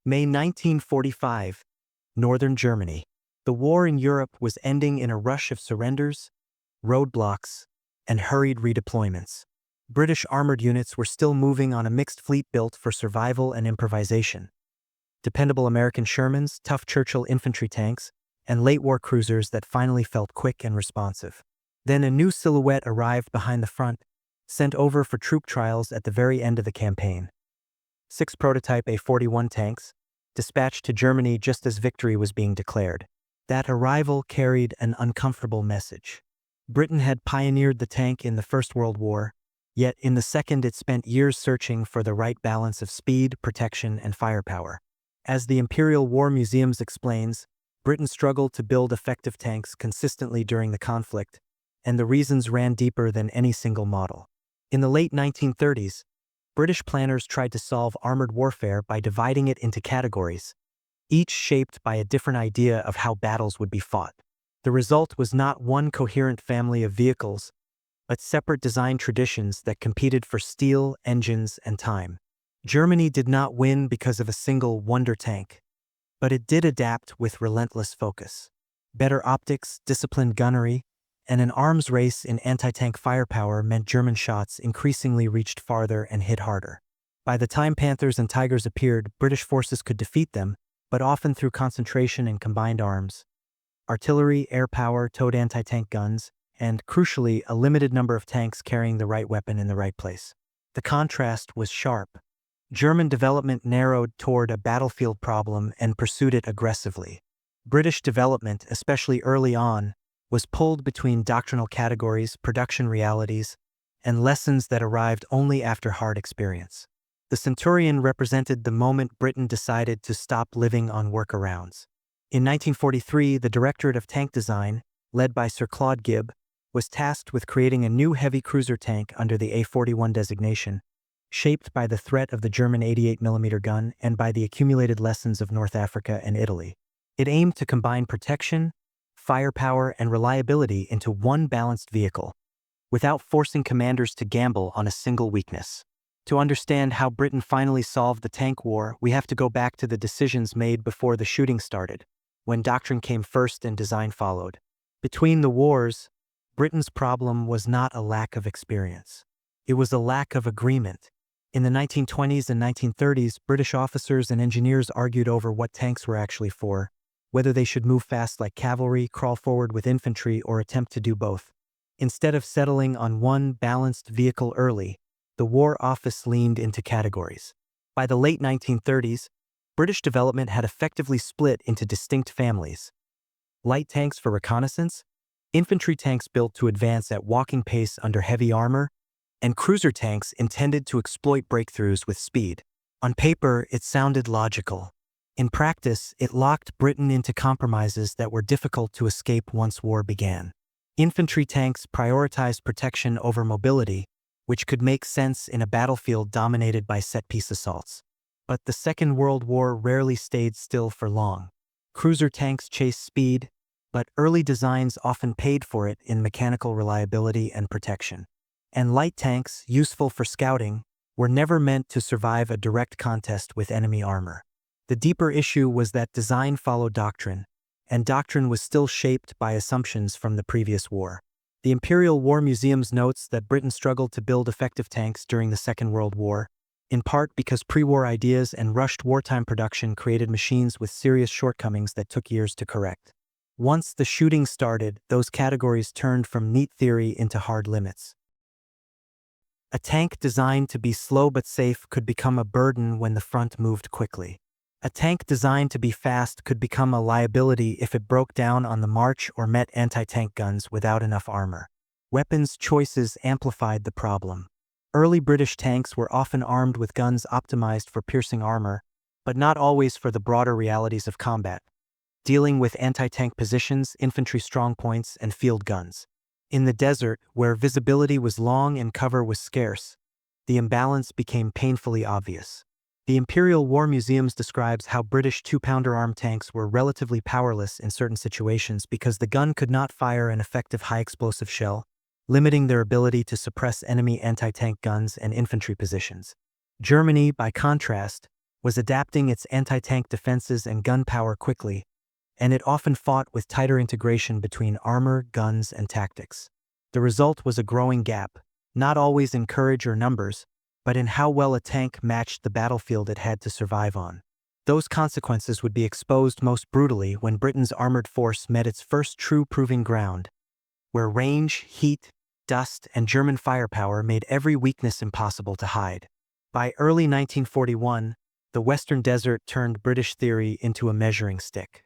May 1945, Northern Germany. The war in Europe was ending in a rush of surrenders, roadblocks, and hurried redeployments. British armored units were still moving on a mixed fleet built for survival and improvisation. Dependable American Shermans, tough Churchill infantry tanks, and late-war cruisers that finally felt quick and responsive. Then a new silhouette arrived behind the front, sent over for troop trials at the very end of the campaign. 6 prototype A-41 tanks, dispatched to Germany just as victory was being declared. That arrival carried an uncomfortable message. Britain had pioneered the tank in the First World War, yet in the Second it spent years searching for the right balance of speed, protection, and firepower. As the Imperial War Museums explains, Britain struggled to build effective tanks consistently during the conflict, and the reasons ran deeper than any single model. In the late 1930s, British planners tried to solve armored warfare by dividing it into categories, each shaped by a different idea of how battles would be fought. The result was not one coherent family of vehicles, but separate design traditions that competed for steel, engines, and time. Germany did not win because of a single wonder tank, but it did adapt with relentless focus. Better optics, disciplined gunnery, and an arms race in anti-tank firepower meant German shots increasingly reached farther and hit harder. By the time Panthers and Tigers appeared, British forces could defeat them, but often through concentration and combined arms. Artillery, air power, towed anti-tank guns, and, crucially, a limited number of tanks carrying the right weapon in the right place. The contrast was sharp. German development narrowed toward a battlefield problem and pursued it aggressively. British development, especially early on, was pulled between doctrinal categories, production realities, and lessons that arrived only after hard experience. The Centurion represented the moment Britain decided to stop living on workarounds. In 1943, the Directorate of Tank Design, led by Sir Claude Gibb, was tasked with creating a new heavy cruiser tank under the A-41 designation, shaped by the threat of the German 88mm gun and by the accumulated lessons of North Africa and Italy. It aimed to combine protection, firepower, and reliability into one balanced vehicle, without forcing commanders to gamble on a single weakness. To understand how Britain finally solved the tank war, we have to go back to the decisions made before the shooting started, when doctrine came first and design followed. Between the wars, Britain's problem was not a lack of experience. It was a lack of agreement. In the 1920s and 1930s, British officers and engineers argued over what tanks were actually for, whether they should move fast like cavalry, crawl forward with infantry, or attempt to do both. Instead of settling on one balanced vehicle early, the War Office leaned into categories. By the late 1930s, British development had effectively split into distinct families. Light tanks for reconnaissance, infantry tanks built to advance at walking pace under heavy armor, and cruiser tanks intended to exploit breakthroughs with speed. On paper, it sounded logical. In practice, it locked Britain into compromises that were difficult to escape once war began. Infantry tanks prioritized protection over mobility, which could make sense in a battlefield dominated by set-piece assaults. But the Second World War rarely stayed still for long. Cruiser tanks chased speed, but early designs often paid for it in mechanical reliability and protection. And light tanks, useful for scouting, were never meant to survive a direct contest with enemy armor. The deeper issue was that design followed doctrine, and doctrine was still shaped by assumptions from the previous war. The Imperial War Museums notes that Britain struggled to build effective tanks during the Second World War, in part because pre-war ideas and rushed wartime production created machines with serious shortcomings that took years to correct. Once the shooting started, those categories turned from neat theory into hard limits. A tank designed to be slow but safe could become a burden when the front moved quickly. A tank designed to be fast could become a liability if it broke down on the march or met anti-tank guns without enough armor. Weapons choices amplified the problem. Early British tanks were often armed with guns optimized for piercing armor, but not always for the broader realities of combat, dealing with anti-tank positions, infantry strongpoints, and field guns. In the desert, where visibility was long and cover was scarce, the imbalance became painfully obvious. The Imperial War Museums describes how British 2-pounder armed tanks were relatively powerless in certain situations because the gun could not fire an effective high-explosive shell, limiting their ability to suppress enemy anti-tank guns and infantry positions. Germany, by contrast, was adapting its anti-tank defenses and gun power quickly, and it often fought with tighter integration between armor, guns, and tactics. The result was a growing gap, not always in courage or numbers, but in how well a tank matched the battlefield it had to survive on. Those consequences would be exposed most brutally when Britain's armored force met its first true proving ground, where range, heat, dust, and German firepower made every weakness impossible to hide. By early 1941, the Western Desert turned British theory into a measuring stick.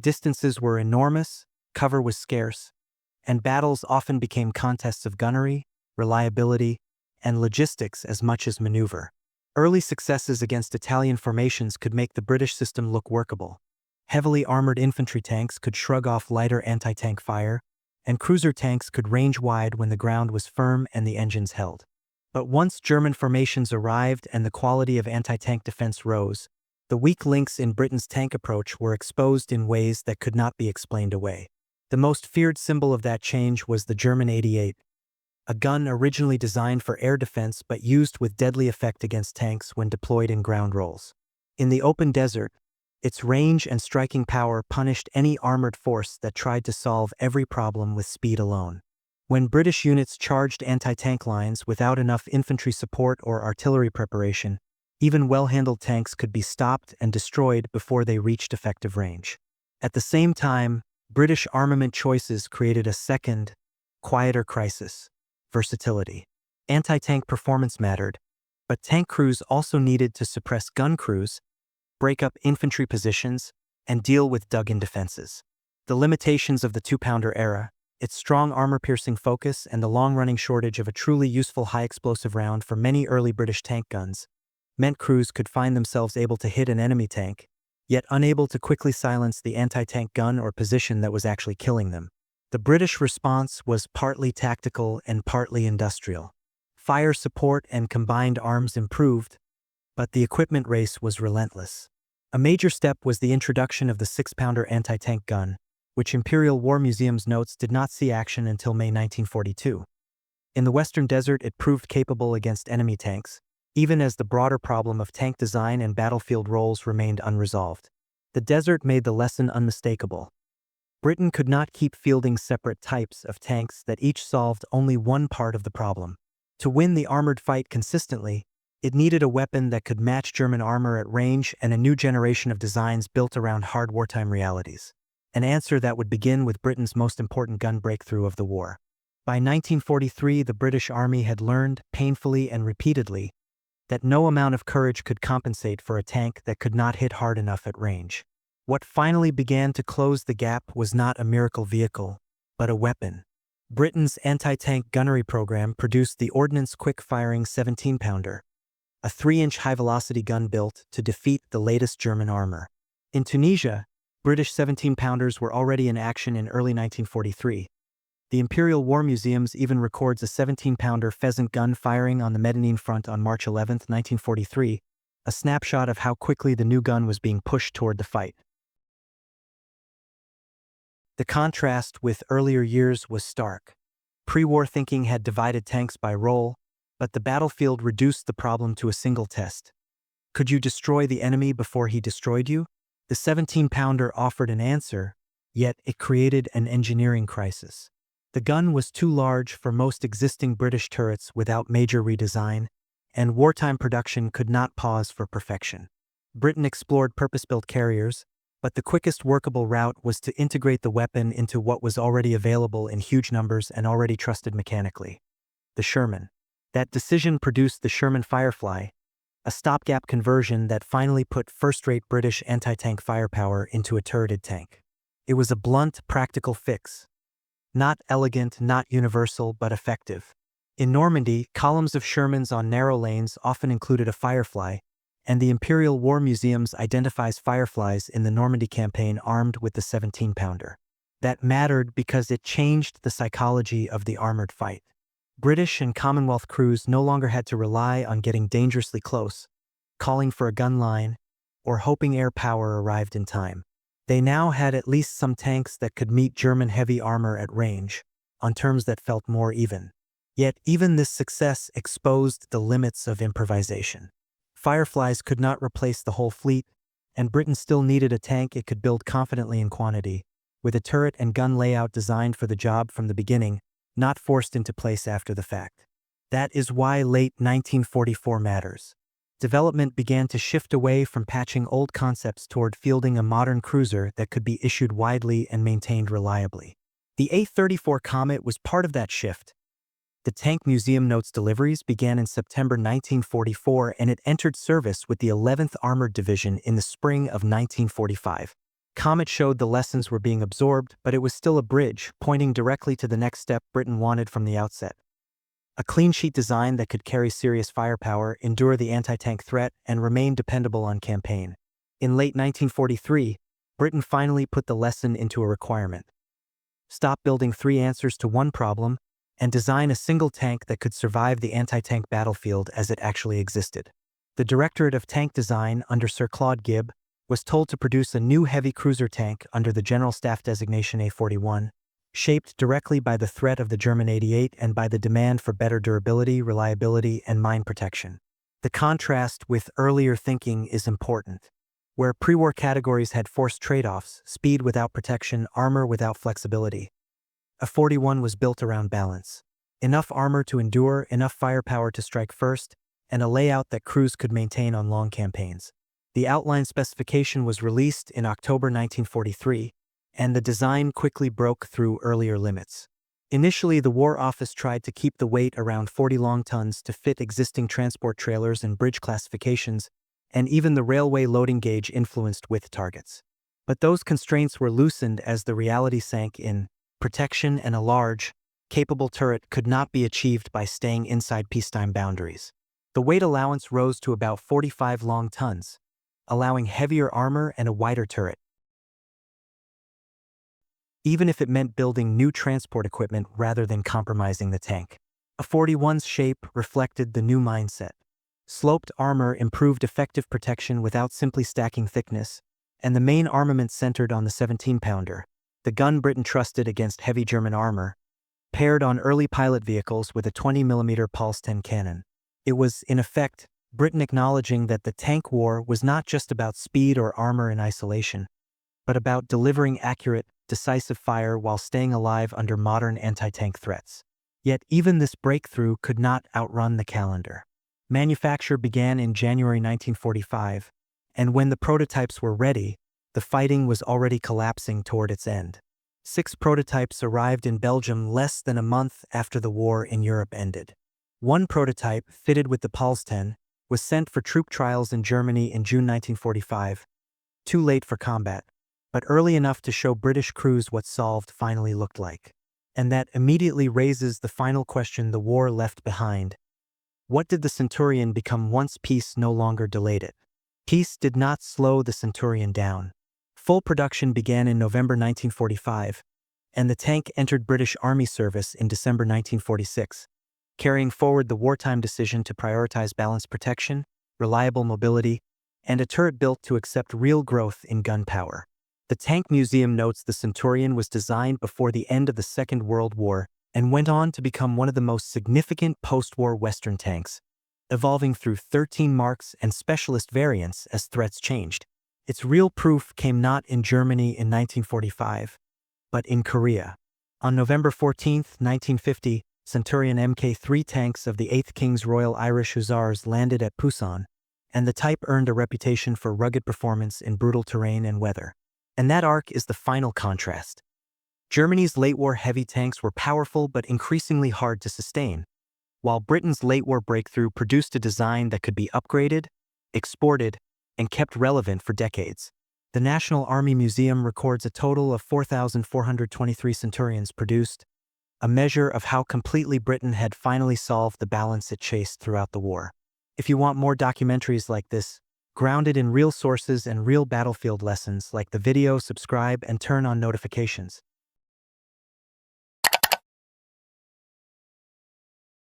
Distances were enormous, cover was scarce, and battles often became contests of gunnery, reliability, and logistics as much as maneuver. Early successes against Italian formations could make the British system look workable. Heavily armored infantry tanks could shrug off lighter anti-tank fire, and cruiser tanks could range wide when the ground was firm and the engines held. But once German formations arrived and the quality of anti-tank defense rose, the weak links in Britain's tank approach were exposed in ways that could not be explained away. The most feared symbol of that change was the German 88, a gun originally designed for air defense but used with deadly effect against tanks when deployed in ground roles. In the open desert, its range and striking power punished any armored force that tried to solve every problem with speed alone. When British units charged anti-tank lines without enough infantry support or artillery preparation, even well-handled tanks could be stopped and destroyed before they reached effective range. At the same time, British armament choices created a second, quieter crisis: versatility. Anti-tank performance mattered, but tank crews also needed to suppress gun crews, break up infantry positions, and deal with dug-in defenses. The limitations of the two-pounder era, its strong armor-piercing focus, and the long-running shortage of a truly useful high-explosive round for many early British tank guns, meant crews could find themselves able to hit an enemy tank, yet unable to quickly silence the anti-tank gun or position that was actually killing them. The British response was partly tactical and partly industrial. Fire support and combined arms improved, but the equipment race was relentless. A major step was the introduction of the 6-pounder anti-tank gun, which Imperial War Museum's notes did not see action until May 1942. In the Western Desert, it proved capable against enemy tanks, even as the broader problem of tank design and battlefield roles remained unresolved. The desert made the lesson unmistakable. Britain could not keep fielding separate types of tanks that each solved only one part of the problem. To win the armored fight consistently, it needed a weapon that could match German armor at range and a new generation of designs built around hard wartime realities. An answer that would begin with Britain's most important gun breakthrough of the war. By 1943, the British Army had learned, painfully and repeatedly, that no amount of courage could compensate for a tank that could not hit hard enough at range. What finally began to close the gap was not a miracle vehicle, but a weapon. Britain's anti-tank gunnery program produced the Ordnance quick-firing 17-pounder, a 3-inch high-velocity gun built to defeat the latest German armor. In Tunisia, British 17-pounders were already in action in early 1943. The Imperial War Museums even records a 17-pounder pheasant gun firing on the Medellin front on March 11, 1943, a snapshot of how quickly the new gun was being pushed toward the fight. The contrast with earlier years was stark. Pre-war thinking had divided tanks by role, but the battlefield reduced the problem to a single test. Could you destroy the enemy before he destroyed you? The 17-pounder offered an answer, yet it created an engineering crisis. The gun was too large for most existing British turrets without major redesign, and wartime production could not pause for perfection. Britain explored purpose-built carriers, but the quickest workable route was to integrate the weapon into what was already available in huge numbers and already trusted mechanically: the Sherman. That decision produced the Sherman Firefly, a stopgap conversion that finally put first-rate British anti-tank firepower into a turreted tank. It was a blunt, practical fix. Not elegant, not universal, but effective. In Normandy, columns of Shermans on narrow lanes often included a Firefly, and the Imperial War Museums identifies Fireflies in the Normandy campaign armed with the 17-pounder. That mattered because it changed the psychology of the armored fight. British and Commonwealth crews no longer had to rely on getting dangerously close, calling for a gun line, or hoping air power arrived in time. They now had at least some tanks that could meet German heavy armor at range, on terms that felt more even. Yet even this success exposed the limits of improvisation. Fireflies could not replace the whole fleet, and Britain still needed a tank it could build confidently in quantity, with a turret and gun layout designed for the job from the beginning, not forced into place after the fact. That is why late 1944 matters. Development began to shift away from patching old concepts toward fielding a modern cruiser that could be issued widely and maintained reliably. The A-34 Comet was part of that shift. The Tank Museum notes deliveries began in September 1944 and it entered service with the 11th Armored Division in the spring of 1945. Comet showed the lessons were being absorbed, but it was still a bridge, pointing directly to the next step Britain wanted from the outset. A clean-sheet design that could carry serious firepower, endure the anti-tank threat, and remain dependable on campaign. In late 1943, Britain finally put the lesson into a requirement. Stop building three answers to one problem, and design a single tank that could survive the anti-tank battlefield as it actually existed. The Directorate of Tank Design, under Sir Claude Gibb, was told to produce a new heavy cruiser tank under the General Staff designation A-41, shaped directly by the threat of the German 88 and by the demand for better durability, reliability, and mine protection. The contrast with earlier thinking is important. Where pre-war categories had forced trade-offs, speed without protection, armor without flexibility, A-41 was built around balance. Enough armor to endure, enough firepower to strike first, and a layout that crews could maintain on long campaigns. The outline specification was released in October 1943, and the design quickly broke through earlier limits. Initially, the War Office tried to keep the weight around 40 long tons to fit existing transport trailers and bridge classifications, and even the railway loading gauge influenced width targets. But those constraints were loosened as the reality sank in. Protection and a large, capable turret could not be achieved by staying inside peacetime boundaries. The weight allowance rose to about 45 long tons, allowing heavier armor and a wider turret, even if it meant building new transport equipment rather than compromising the tank. A-41's shape reflected the new mindset. Sloped armor improved effective protection without simply stacking thickness, and the main armament centered on the 17-pounder. The gun Britain trusted against heavy German armor, paired on early pilot vehicles with a 20mm Pulse 10 cannon. It was, in effect, Britain acknowledging that the tank war was not just about speed or armor in isolation, but about delivering accurate, decisive fire while staying alive under modern anti-tank threats. Yet even this breakthrough could not outrun the calendar. Manufacture began in January 1945, and when the prototypes were ready, the fighting was already collapsing toward its end. 6 prototypes arrived in Belgium less than a month after the war in Europe ended. One prototype, fitted with the Pulse 10, was sent for troop trials in Germany in June 1945, too late for combat, but early enough to show British crews what solved finally looked like. And that immediately raises the final question the war left behind. What did the Centurion become once peace no longer delayed it? Peace did not slow the Centurion down. Full production began in November 1945, and the tank entered British Army service in December 1946, carrying forward the wartime decision to prioritize balanced protection, reliable mobility, and a turret built to accept real growth in gun power. The Tank Museum notes the Centurion was designed before the end of the Second World War and went on to become one of the most significant post-war Western tanks, evolving through 13 marks and specialist variants as threats changed. Its real proof came not in Germany in 1945, but in Korea. On November 14, 1950, Centurion Mk3 tanks of the 8th King's Royal Irish Hussars landed at Pusan, and the type earned a reputation for rugged performance in brutal terrain and weather. And that arc is the final contrast. Germany's late-war heavy tanks were powerful but increasingly hard to sustain, while Britain's late-war breakthrough produced a design that could be upgraded, exported, and kept relevant for decades. The National Army Museum records a total of 4,423 Centurions produced, a measure of how completely Britain had finally solved the balance it chased throughout the war. If you want more documentaries like this, grounded in real sources and real battlefield lessons, like the video, subscribe, and turn on notifications.